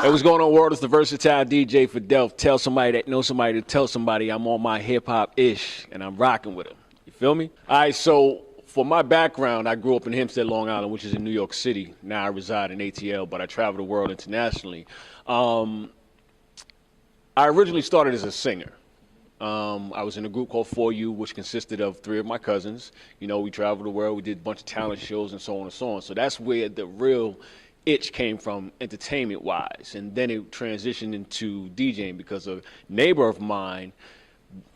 Hey, what's going on, world? It's the versatile DJ Fadelf. Tell somebody that knows somebody to tell somebody I'm on my hip-hop-ish, and I'm rocking with them. You feel me? All right, so for my background, I grew up in Hempstead, Long Island, which is in New York City. Now I reside in ATL, but I travel the world internationally. I originally started as a singer. I was in a group called 4U, which consisted of 3 of my cousins. You know, we traveled the world. We did a bunch of talent shows and so on and so on. So that's where the real itch came from entertainment-wise. And then it transitioned into DJing because a neighbor of mine,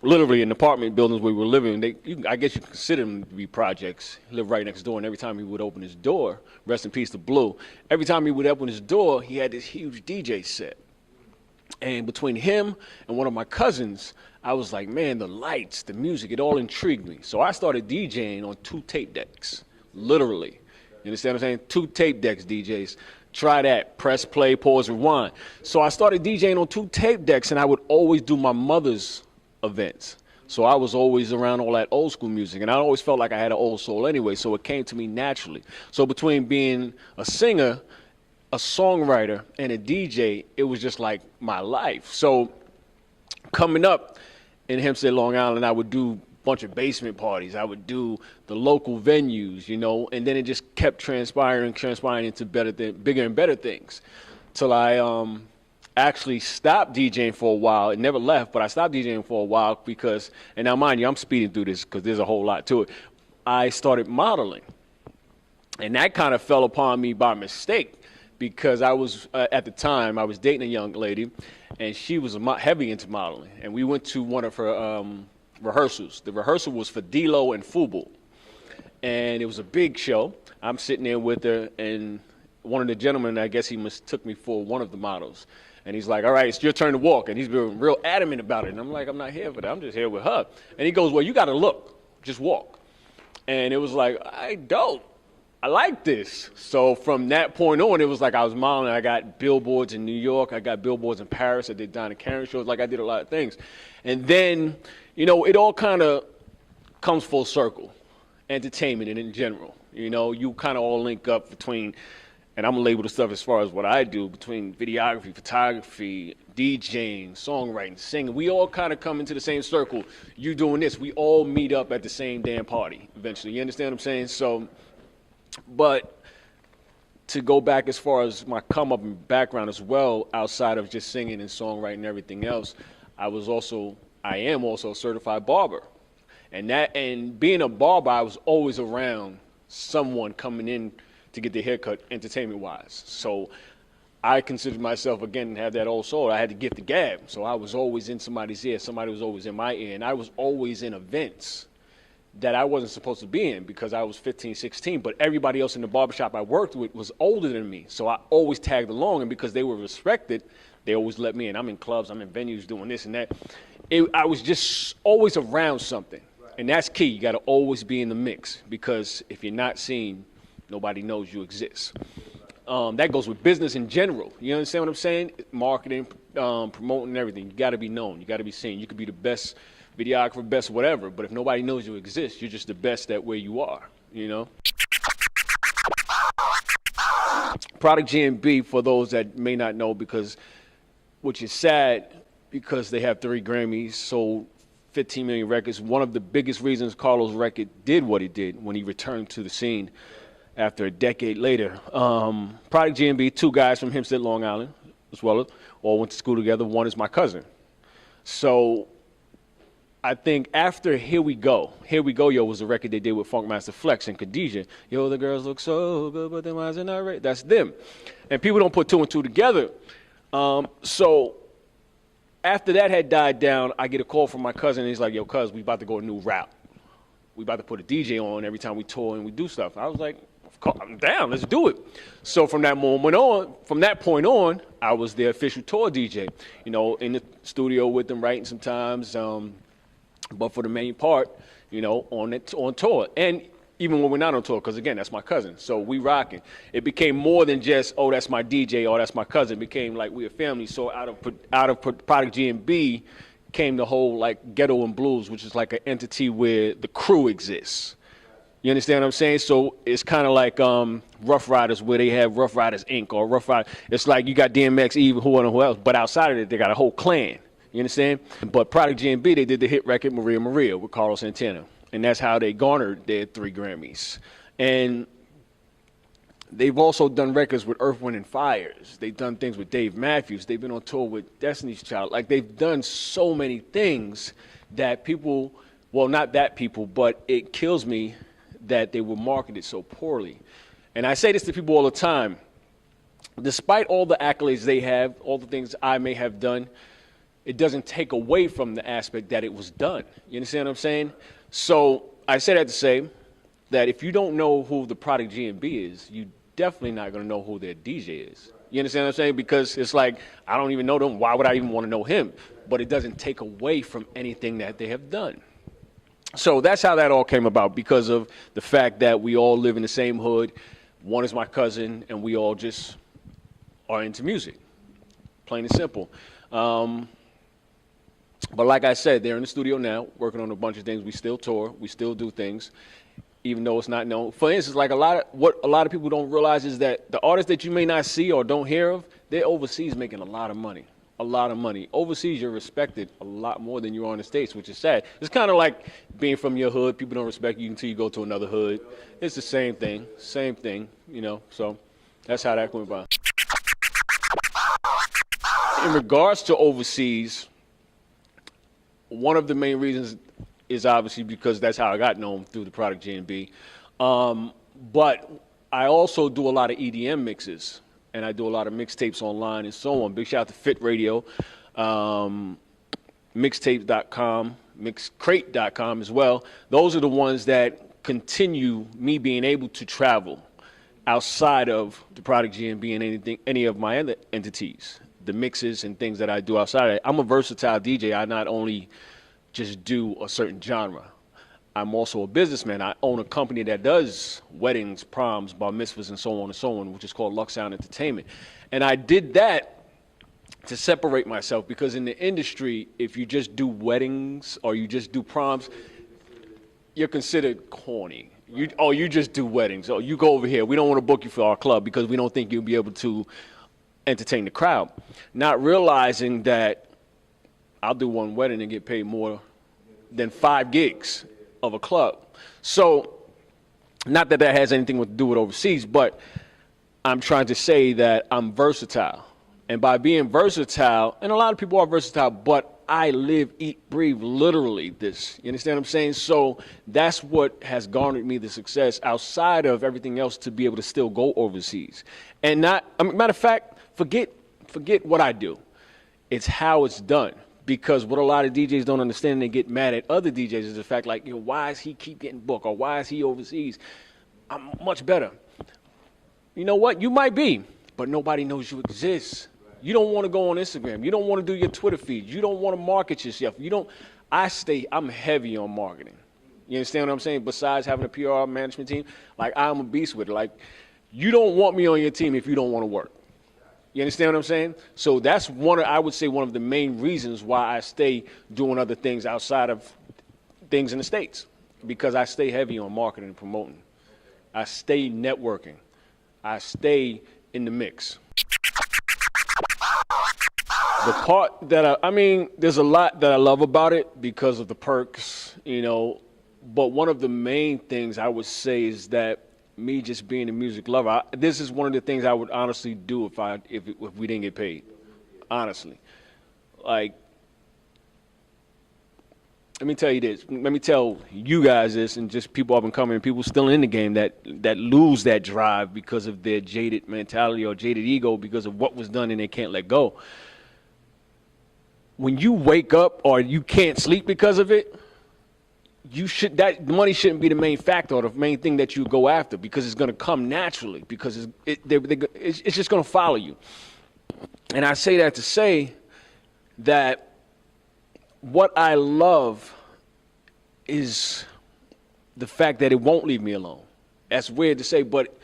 literally in apartment buildings where we were living, I guess you could consider them to be projects. He lived right next door, and every time he would open his door, rest in peace to Blue, every time he would open his door, he had this huge DJ set. And between him and one of my cousins, I was like, man, the lights, the music, it all intrigued me. So I started DJing on 2 tape decks, literally. You understand what I'm saying? 2 tape decks, DJs. Try that. Press play, pause, rewind. So I started DJing on 2 tape decks, and I would always do my mother's events. So I was always around all that old school music, and I always felt like I had an old soul anyway, so it came to me naturally. So between being a singer, a songwriter, and a DJ, it was just like my life. So coming up in Hempstead, Long Island, I would do bunch of basement parties. I would do the local venues, you know, and then it just kept transpiring into bigger and better things, till I actually stopped DJing for a while. It never left, but I stopped DJing for a while because, and now mind you, I'm speeding through this because there's a whole lot to it. I started modeling, and that kind of fell upon me by mistake because I was, at the time, I was dating a young lady, and she was heavy into modeling, and we went to one of her rehearsals. The rehearsal was for D-Lo and Fubu, and it was a big show. I'm sitting there with her, and one of the gentlemen, I guess he mistook me for one of the models, and he's like, all right, it's your turn to walk, and he's been real adamant about it, and I'm like, I'm not here for that, I'm just here with her. And he goes, well, you got to look, just walk. And it was like, I don't. I like this. So from that point on, it was like I was modeling. I got billboards in New York. I got billboards in Paris. I did Donna Karen shows. Like I did a lot of things. And then, you know, it all kind of comes full circle. Entertainment and in general. You know, you kind of all link up between, and I'm going to label the stuff as far as what I do, between videography, photography, DJing, songwriting, singing. We all kind of come into the same circle. You doing this. We all meet up at the same damn party eventually. You understand what I'm saying? So, but to go back as far as my come up and background as well, outside of just singing and songwriting and everything else, I am also a certified barber. And being a barber, I was always around someone coming in to get their haircut entertainment wise. So I considered myself, again, to have that old soul. I had to get the gab. So I was always in somebody's ear. Somebody was always in my ear. And I was always in events that I wasn't supposed to be in because I was 15, 16, but everybody else in the barbershop I worked with was older than me, so I always tagged along, and because they were respected, they always let me in. I'm in clubs, I'm in venues doing this and that. I was just always around something, and that's key. You got to always be in the mix, because if you're not seen, nobody knows you exist. That goes with business in general. You understand what I'm saying? Marketing, promoting, everything. You got to be known. You got to be seen. You could be the best videographer, best whatever, but if nobody knows you exist, you're just the best at where you are, you know? Product GMB, for those that may not know, which is sad, because they have 3 Grammys, sold 15 million records. One of the biggest reasons Carlos Record did what he did when he returned to the scene after a decade later. Product GMB, 2 guys from Hempstead, Long Island, as well, all went to school together. One is my cousin. So I think after Here We Go, Yo was a record they did with Funkmaster Flex and Khadijah. Yo, the girls look so good, but their minds are not right. That's them. And people don't put 2 and 2 together. So after that had died down, I get a call from my cousin, and he's like, yo, cuz, we about to go a new route. We about to put a DJ on every time we tour and we do stuff. I was like, of course, I'm down, let's do it. So from that point on, I was their official tour DJ. You know, in the studio with them, writing sometimes, but for the main part, you know, on tour. And even when we're not on tour, because again, that's my cousin. So we rocking. It became more than just, oh, that's my DJ, or that's my cousin. It became like we a family. So out of Product GMB came the whole like Ghetto and Blues, which is like an entity where the crew exists. You understand what I'm saying? So it's kind of like Rough Riders, where they have Rough Riders Inc. or Rough Riders. It's like you got DMX, Eve, who else, but outside of it, they got a whole clan. You understand? But Product GMB, they did the hit record Maria Maria with Carlos Santana, and that's how they garnered their 3 Grammys. And they've also done records with Earth, Wind, and Fires. They've done things with Dave Matthews. They've been on tour with Destiny's Child. Like, they've done so many things that people, well, not that people, but it kills me that they were marketed so poorly. And I say this to people all the time. Despite all the accolades they have, all the things I may have done, it doesn't take away from the aspect that it was done. You understand what I'm saying? So I say that to say that if you don't know who the Product GMB is, you definitely not going to know who their DJ is. You understand what I'm saying? Because it's like, I don't even know them. Why would I even want to know him? But it doesn't take away from anything that they have done. So that's how that all came about, because of the fact that we all live in the same hood. One is my cousin, and we all just are into music, plain and simple. But like I said, they're in the studio now, working on a bunch of things. We still tour. We still do things, even though it's not known. For instance, like what a lot of people don't realize is that the artists that you may not see or don't hear of, they're overseas making a lot of money. A lot of money. Overseas, you're respected a lot more than you are in the States, which is sad. It's kind of like being from your hood. People don't respect you until you go to another hood. It's the same thing, you know. So that's how that went by. In regards to overseas, one of the main reasons is obviously because that's how I got known, through the Product GMB. But I also do a lot of EDM mixes, and I do a lot of mixtapes online and so on. Big shout out to Fit Radio, mixtapes.com, mixcrate.com as well. Those are the ones that continue me being able to travel outside of the Product GMB and any of my other entities, the mixes and things that I do outside of it. I'm a versatile DJ. I not only just do a certain genre, I'm also a businessman. I own a company that does weddings, proms, bar mitzvahs, and so on, which is called Lux Sound Entertainment. And I did that to separate myself, because in the industry, if you just do weddings or you just do proms, you're considered corny. You just do weddings. Oh, you go over here. We don't want to book you for our club because we don't think you'll be able to entertain the crowd. Not realizing that I'll do one wedding and get paid more than 5 gigs of a club. So, not that that has anything to do with overseas, but I'm trying to say that I'm versatile. And by being versatile, and a lot of people are versatile, but I live, eat, breathe literally this. You understand what I'm saying? So that's what has garnered me the success outside of everything else, to be able to still go overseas. And matter of fact, forget what I do. It's how it's done. Because what a lot of DJs don't understand, they get mad at other DJs, is the fact, like, why is he keep getting booked, or why is he overseas? I'm much better. You know what? You might be, but nobody knows you exist. You don't want to go on Instagram. You don't want to do your Twitter feed. You don't want to market yourself. I'm heavy on marketing. You understand what I'm saying? Besides having a PR management team, like, I'm a beast with it. Like, you don't want me on your team if you don't want to work. You understand what I'm saying? So that's I would say one of the main reasons why I stay doing other things outside of things in the States, because I stay heavy on marketing and promoting. I stay networking. I stay in the mix. The part that there's a lot that I love about it because of the perks, but one of the main things I would say is that me just being a music lover, this is one of the things I would honestly do if we didn't get paid. Honestly. Like, let me tell you this. Let me tell you guys this, and just people up and coming, people still in the game that lose that drive because of their jaded mentality or jaded ego because of what was done and they can't let go. When you wake up or you can't sleep because of it, that money shouldn't be the main factor or the main thing that you go after, because it's going to come naturally, because it's just going to follow you. And I say that to say that what I love is the fact that it won't leave me alone. That's weird to say, but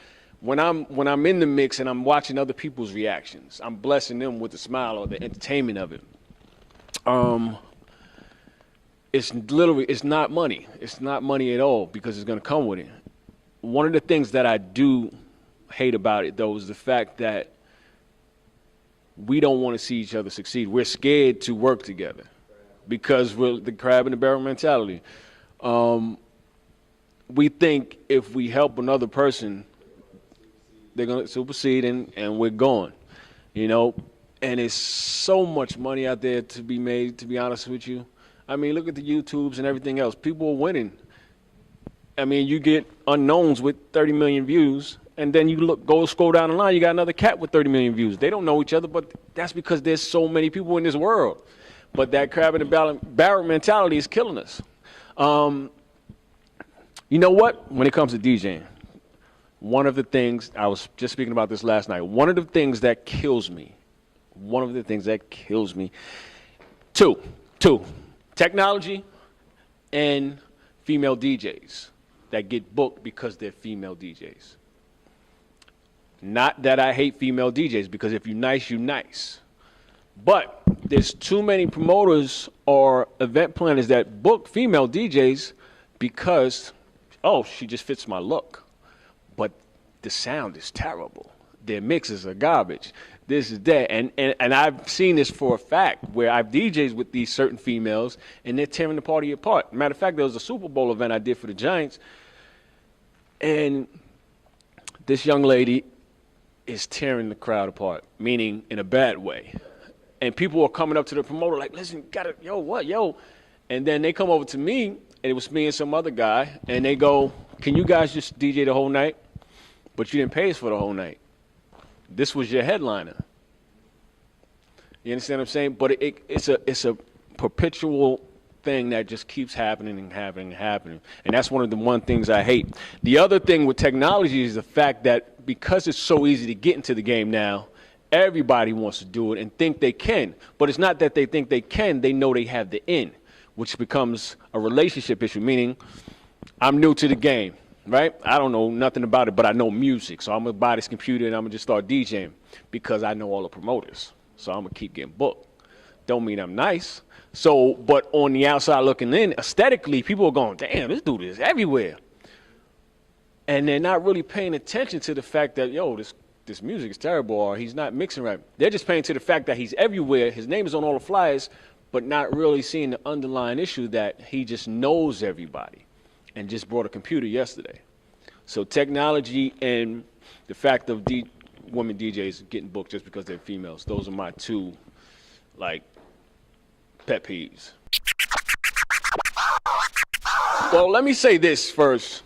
when I'm in the mix and I'm watching other people's reactions, I'm blessing them with the smile or the entertainment of it. It's not money. It's not money at all, because it's going to come with it. one of the things that I do hate about it, though, is the fact that we don't want to see each other succeed. We're scared to work together because we're the crab in the barrel mentality. We think if we help another person, they're going to supersede and we're gone, you know? And there's so much money out there to be made, to be honest with you. I mean, look at the YouTubes and everything else. People are winning. I mean, you get unknowns with 30 million views, and then you go scroll down the line, you got another cat with 30 million views. They don't know each other, but that's because there's so many people in this world. But that crab in the barrel mentality is killing us. You know what? When it comes to DJing, one of the things, I was just speaking about this last night, one of the things that kills me, two, technology and female DJs that get booked because they're female DJs. Not that I hate female DJs, because if you're nice, you're nice. But there's too many promoters or event planners that book female DJs because, oh, she just fits my look. But the sound is terrible. Their mixes are garbage. This is that. And I've seen this for a fact where I've DJs with these certain females and they're tearing the party apart. Matter of fact, there was a Super Bowl event I did for the Giants. And this young lady is tearing the crowd apart, meaning in a bad way. And people are coming up to the promoter like, listen, yo. And then they come over to me, and it was me and some other guy, and they go, can you guys just DJ the whole night? But you didn't pay us for the whole night. This was your headliner. You understand what I'm saying? But it's a perpetual thing that just keeps happening and happening and happening. And that's one of the things I hate. The other thing with technology is the fact that because it's so easy to get into the game now, everybody wants to do it and think they can. But it's not that they think they can, they know they have the in, which becomes a relationship issue, meaning I'm new to the game, right? I don't know nothing about it, but I know music. So I'm going to buy this computer and I'm going to just start DJing because I know all the promoters. So I'm going to keep getting booked. Don't mean I'm nice. So, but on the outside looking in, aesthetically, people are going, damn, this dude is everywhere. And they're not really paying attention to the fact that, yo, this music is terrible, or he's not mixing right. They're just paying to the fact that he's everywhere, his name is on all the flyers, but not really seeing the underlying issue that he just knows everybody and just brought a computer yesterday. So technology and the fact of women DJs getting booked just because they're females, those are my two, pet peeves. Well, let me say this first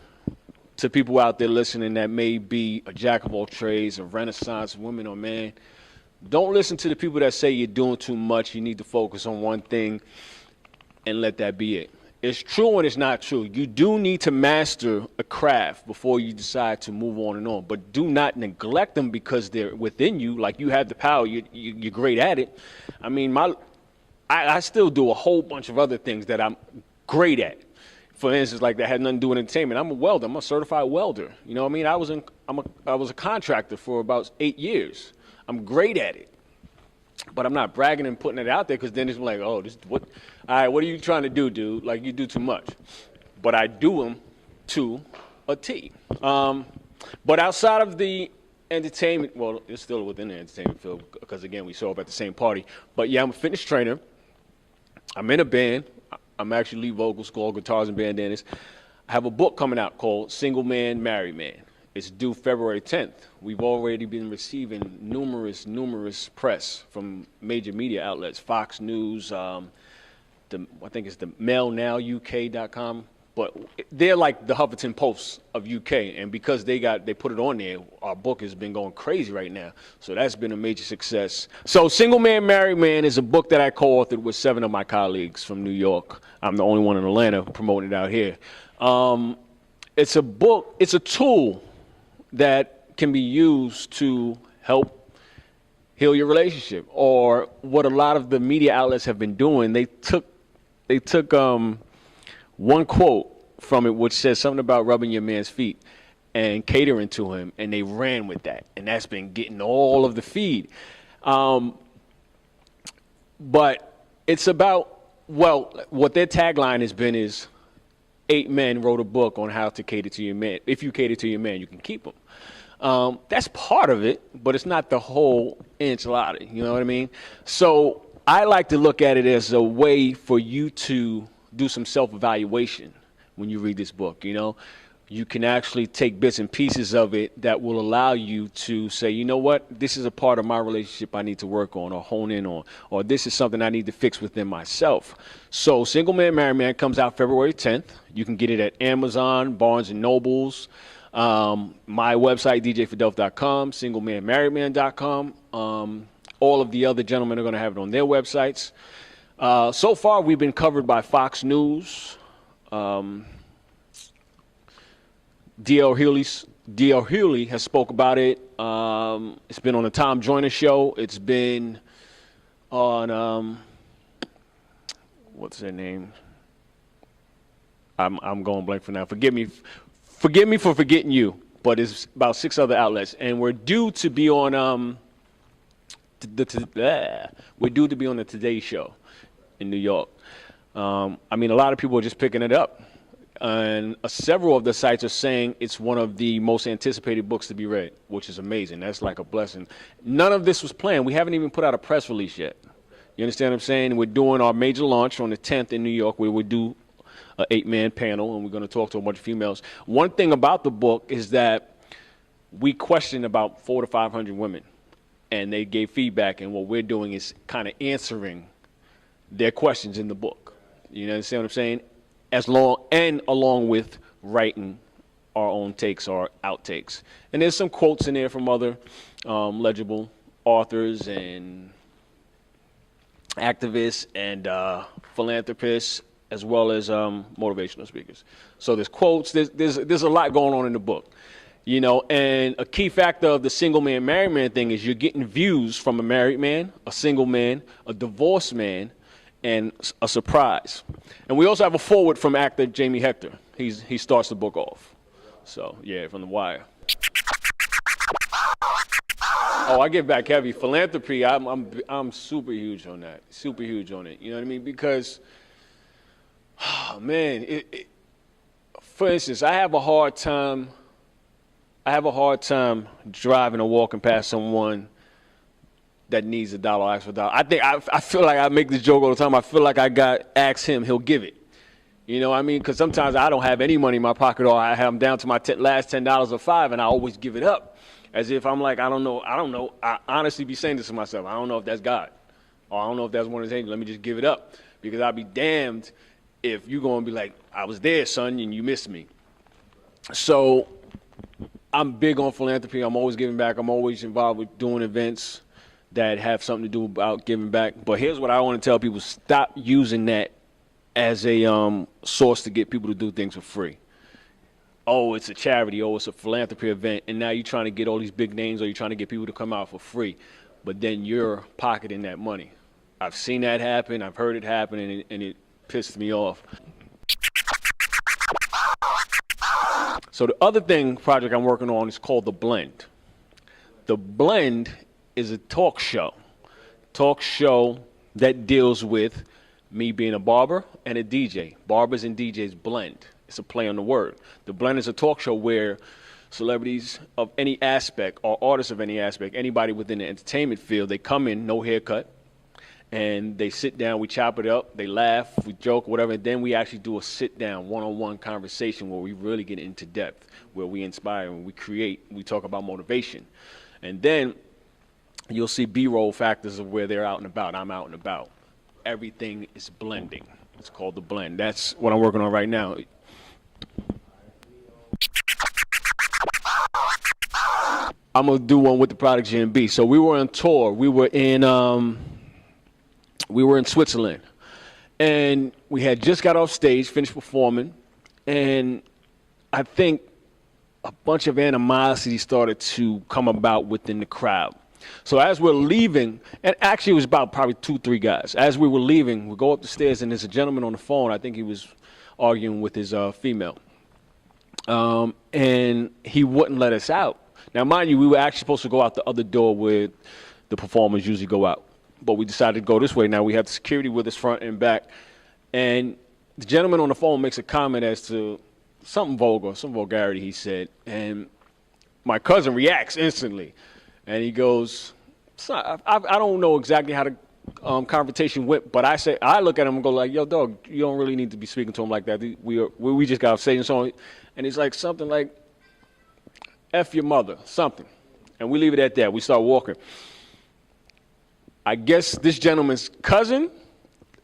to people out there listening that may be a jack of all trades, a renaissance woman or man. Don't listen to the people that say you're doing too much. You need to focus on one thing and let that be it. It's true and it's not true. You do need to master a craft before you decide to move on and on. But do not neglect them because they're within you. Like, you have the power. You're great at it. I mean, I still do a whole bunch of other things that I'm great at. For instance, like that had nothing to do with entertainment. I'm a welder. I'm a certified welder. You know what I mean? I was a contractor for about 8 years. I'm great at it. But I'm not bragging and putting it out there because then it's like, oh, all right, what are you trying to do, dude? Like, you do too much. But I do them to a T. But outside of the entertainment, well, it's still within the entertainment field because, again, we show up at the same party. But, yeah, I'm a fitness trainer. I'm in a band. I'm actually lead vocals, score, guitars, and bandanas. I have a book coming out called Single Man, Married Man. It's due February 10th. We've already been receiving numerous press from major media outlets, Fox News, I think it's the mailnowuk.com. But they're like the Huffington Post of UK. And because they put it on there, our book has been going crazy right now. So that's been a major success. So Single Man, Married Man is a book that I co-authored with 7 of my colleagues from New York. I'm the only one in Atlanta promoting it out here. It's a book, it's a tool that can be used to help heal your relationship. Or what a lot of the media outlets have been doing, they took one quote from it which says something about rubbing your man's feet and catering to him, and they ran with that. And that's been getting all of the feed. But it's about, well, what their tagline has been is 8 men wrote a book on how to cater to your man. If you cater to your man, you can keep him. That's part of it, but it's not the whole enchilada. You know what I mean? So I like to look at it as a way for you to do some self-evaluation when you read this book. You know, you can actually take bits and pieces of it that will allow you to say, you know what, this is a part of my relationship I need to work on or hone in on, or this is something I need to fix within myself. So Single Man, Married Man comes out February 10th. You can get it at Amazon, Barnes and Nobles, my website, djfadelf.com, singlemanmarriedman.com. All of the other gentlemen are going to have it on their websites. So far, we've been covered by Fox News. D.L. Hewley has spoke about it. It's been on the Tom Joyner show. It's been on, what's their name? I'm going blank for now. Forgive me for forgetting you, but it's about 6 other outlets, and we're due to be on we're due to be on the Today Show in New York. I mean, a lot of people are just picking it up, and several of the sites are saying it's one of the most anticipated books to be read, which is amazing. That's like a blessing. None of this was planned. We haven't even put out a press release yet. You understand what I'm saying? We're doing our major launch on the 10th in New York, where we do an 8-man panel, and we're going to talk to a bunch of females. One thing about the book is that we questioned about 400 to 500 women, and they gave feedback, and what we're doing is kind of answering their questions in the book. You understand what I'm saying? Along with writing our own takes or outtakes. And there's some quotes in there from other legible authors and activists and philanthropists, as well as motivational speakers. So there's quotes, there's a lot going on in the book, you know, and a key factor of the single man, married man thing is you're getting views from a married man, a single man, a divorced man, and a surprise. And we also have a foreword from actor Jamie Hector. He starts the book off. So yeah, from The Wire. Oh, I get back heavy. Philanthropy, I'm super huge on that. Super huge on it. You know what I mean? Because oh, man, for instance, I have a hard time driving or walking past someone that needs $1, ask for $1. I feel like I make this joke all the time. I feel like ask him, he'll give it. You know what I mean? Because sometimes I don't have any money in my pocket, or I'm down to my last $10 or $5, and I always give it up. As if I'm like, I don't know. I honestly be saying this to myself. I don't know if that's God, or I don't know if that's one of his angels. Let me just give it up, because I'll be damned if you're going to be like, I was there, son, and you missed me. So I'm big on philanthropy. I'm always giving back. I'm always involved with doing events that have something to do about giving back. But here's what I want to tell people. Stop using that as a source to get people to do things for free. Oh, it's a charity. Oh, it's a philanthropy event. And now you're trying to get all these big names, or you're trying to get people to come out for free. But then you're pocketing that money. I've seen that happen. I've heard it happen, and it pissed me off. So the other project I'm working on is called The Blend. The Blend is a talk show that deals with me being a barber and a DJ. Barbers and DJs blend. It's a play on the word. The Blend is a talk show where celebrities of any aspect, or artists of any aspect, anybody within the entertainment field, they come in, no haircut, and they sit down, we chop it up, they laugh, we joke, whatever, and then we actually do a sit-down, one-on-one conversation where we really get into depth, where we inspire and we create, we talk about motivation. And then you'll see B-roll factors of where they're out and about, I'm out and about. Everything is blending. It's called The Blend. That's what I'm working on right now. I'm going to do one with the Product G&B. So we were on tour. We were in Switzerland, and we had just got off stage, finished performing, and I think a bunch of animosity started to come about within the crowd. So as we're leaving, and actually it was about probably 2-3 guys. As we were leaving, we go up the stairs, and there's a gentleman on the phone. I think he was arguing with his female, and he wouldn't let us out. Now, mind you, we were actually supposed to go out the other door where the performers usually go out. But we decided to go this way. Now we have the security with us front and back. And the gentleman on the phone makes a comment as to something vulgar, some vulgarity he said, and my cousin reacts instantly, and he goes, "Son, I don't know exactly how the conversation went, but I look at him and go like, yo, dog, you don't really need to be speaking to him like that. We just got off stage and so on." And he's like something like, "F your mother," something. And we leave it at that. We start walking. I guess this gentleman's cousin,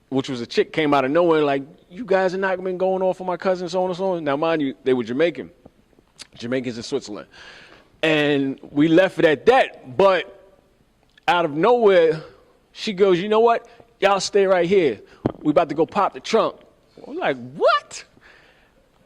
which was a chick, came out of nowhere like, "You guys are not been going off on my cousin, so on and so on." Now, mind you, they were Jamaican. Jamaicans in Switzerland. And we left it at that. But out of nowhere, she goes, "You know what? Y'all stay right here. We about to go pop the trunk." I'm like, "What?"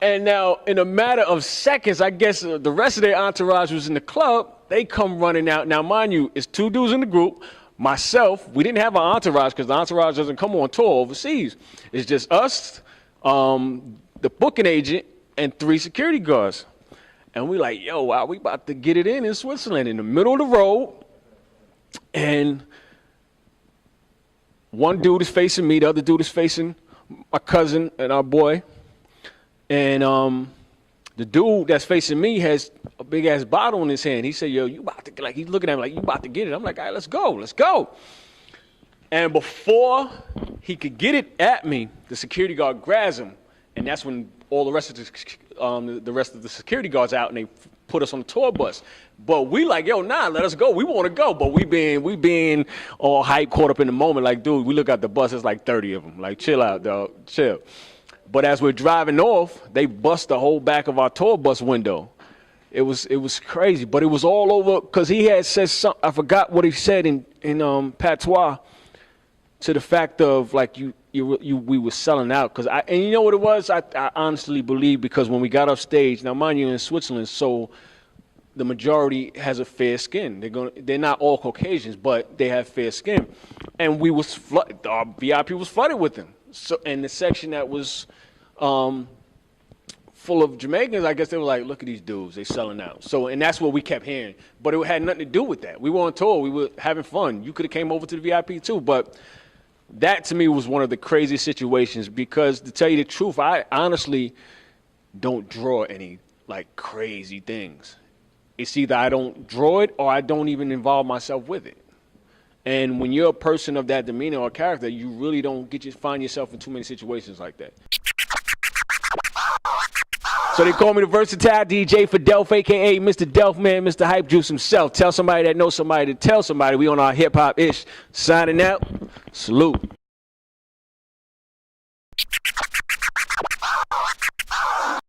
And now, in a matter of seconds, I guess the rest of their entourage was in the club. They come running out. Now, mind you, it's 2 dudes in the group. Myself, we didn't have an entourage because the entourage doesn't come on tour overseas. It's just us, the booking agent, and 3 security guards. And we like, yo, wow, we about to get it in Switzerland, in the middle of the road. And one dude is facing me, the other dude is facing my cousin and our boy. And the dude that's facing me has a big ass bottle in his hand. He said, "Yo, you about to," like, he's looking at me like, "You about to get it." I'm like, "All right, let's go. And before he could get it at me, the security guard grabs him. And that's when all the rest of the security guards out and they put us on the tour bus. But we like, "Yo, nah, let us go. We want to go." But we being all hype, caught up in the moment. Like, dude, we look at the bus, it's like 30 of them. Like, chill out, dog, chill. But as we're driving off, they bust the whole back of our tour bus window. It was crazy, but it was all over because he had said something. I forgot what he said in patois, to the fact of like we were selling out. And you know what it was? I honestly believe, because when we got off stage, now mind you, in Switzerland, so the majority has a fair skin. They're not all Caucasians, but they have fair skin, and our VIP was flooded with them. So, and the section that was full of Jamaicans, I guess they were like, "Look at these dudes, they selling out." So, and that's what we kept hearing. But it had nothing to do with that. We were on tour. We were having fun. You could have came over to the VIP too. But that to me was one of the craziest situations, because to tell you the truth, I honestly don't draw any like crazy things. It's either I don't draw it or I don't even involve myself with it. And when you're a person of that demeanor or character, you really don't find yourself in too many situations like that. So they call me the versatile DJ Fadelf, a.k.a. Mr. Delfman, Mr. Hype Juice himself. Tell somebody that knows somebody to tell somebody. We on our hip-hop-ish. Signing out. Salute.